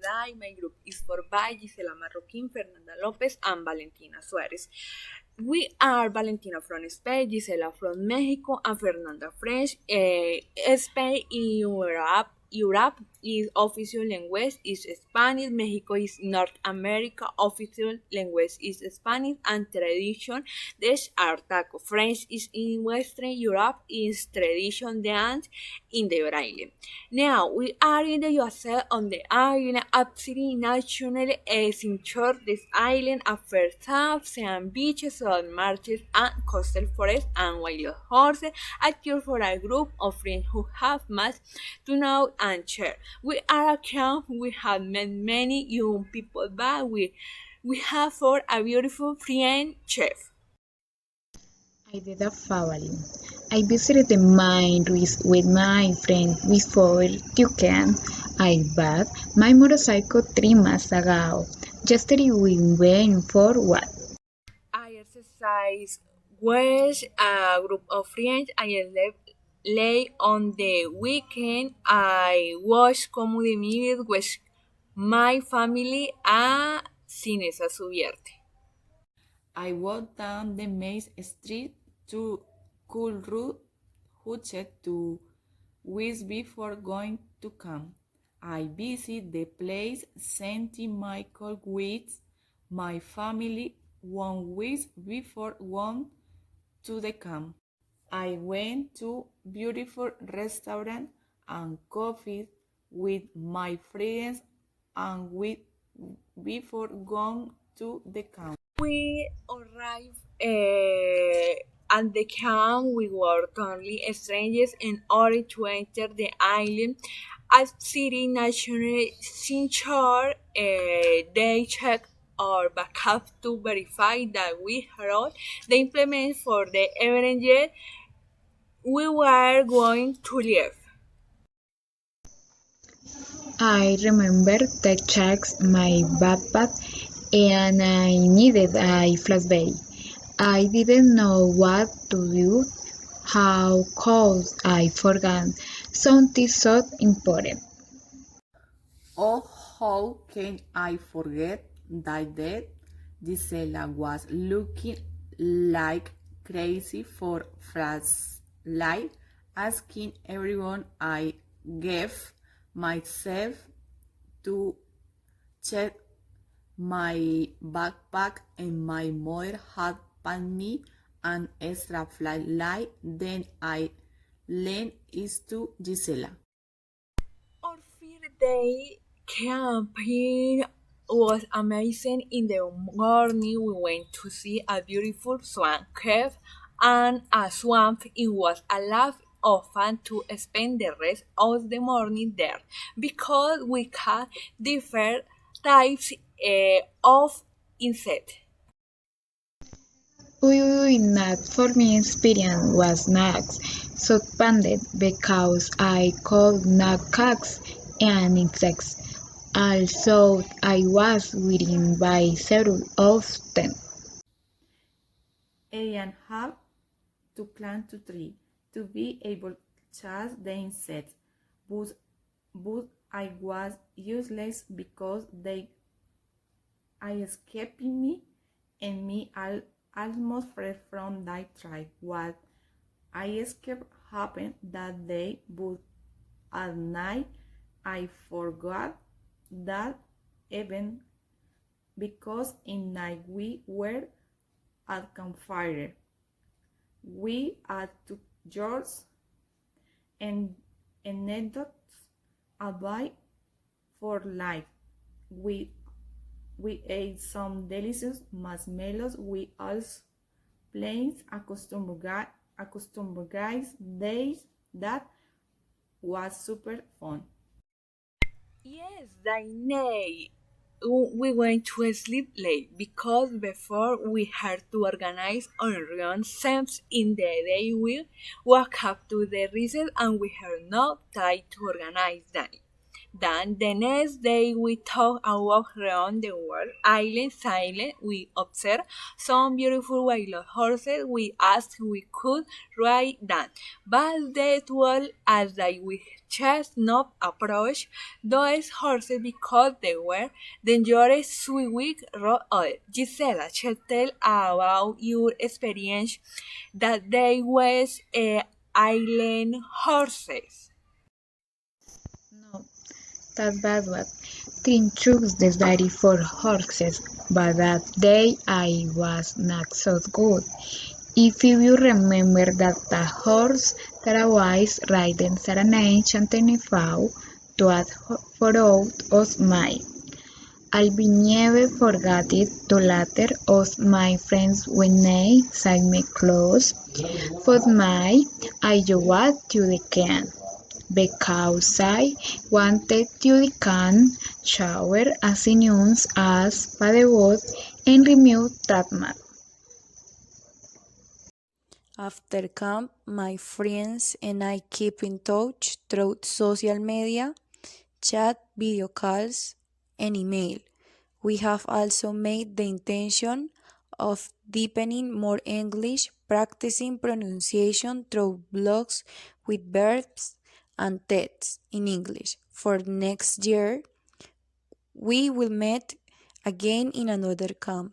July. My group is for by Gisela Marroquin, Fernanda Lopez, and Valentina Suarez. We are Valentina from Spain, Gisela from Mexico, and Fernanda French. Spain in Europe is official language is Spanish. Mexico is North America. Official language is Spanish and tradition dish are taco. French is in Western Europe is tradition dance in the island. Now we are in the USA on the island. Absolutely national is in short this island affairs have sand beaches, salt marshes, and coastal forests and wild horses. Active for a group of friends who have much to know and share. We are a camp. We have met many young people, but we have for a beautiful friend chef. I did a traveling. I visited the mine with my friend before you can. I bought my motorcycle 3 months ago. Yesterday we went for what? I exercise with a group of friends. I lay on the weekend. I watch comedy movies with my family a cines a subierte. I walked down the main street to Cool Road Hutchet to West before going to camp. I visited the place St. Michael with my family 1 week before going to the camp. I went to beautiful restaurant and coffee with my friends and with before going to the camp. We arrived at the camp. We were totally strangers in order to enter the island. As city national censor, they checked our backup to verify that we had the implement for the evening we were going to leave. I remember the checks my backpack and I needed a flashlight. I didn't know what to do. How could I forget something so important? Oh, how can I forget that Gisela was looking like crazy for flashlight, asking everyone. I gave myself to check my backpack and my mother had paid me an extra flashlight. Then I lent it to Gisela. Our first day camping was amazing. In the morning, we went to see a beautiful swan cave and a swamp. It was a lot of fun to spend the rest of the morning there because we had different types of insects. Not for me experience was next suspended because I could not catch and insects. Also, I was waiting by several of them. Alien have to climb to tree to be able to chase the insects, but I was useless because they I escaped me and me almost free from that try. What I escaped happened that day, but at night I forgot that event because in night we were at campfire. We had to jokes and anecdotes about for life. We we ate some delicious marshmallows. We also played accustomed guys days that was super fun. Yes, Dainay. We went to sleep late because before we had to organize our own steps in the day we woke up to the reason and we had no time to organize them. Then the next day we took a walk around the world. Island silent, we observed some beautiful wild horses. We asked we could ride them, but they told us that we just not approach those horses because they were dangerous. So we rode on. Gisela, shall tell about your experience that they was island horses. No, that's bad one. Tim chose the diary for horses, but that day I was not so good. If you remember that the horse that I was riding Saranage and Tenefau, that followed us my. I never forgot it to later of my friends when they saw me close. For my, I what to the can because I wanted to can shower as soon as possible and remove that mat. After camp, my friends and I keep in touch through social media, chat, video calls, and email. We have also made the intention of deepening more English, practicing pronunciation through blogs with verbs and texts in English. For next year, we will meet again in another camp.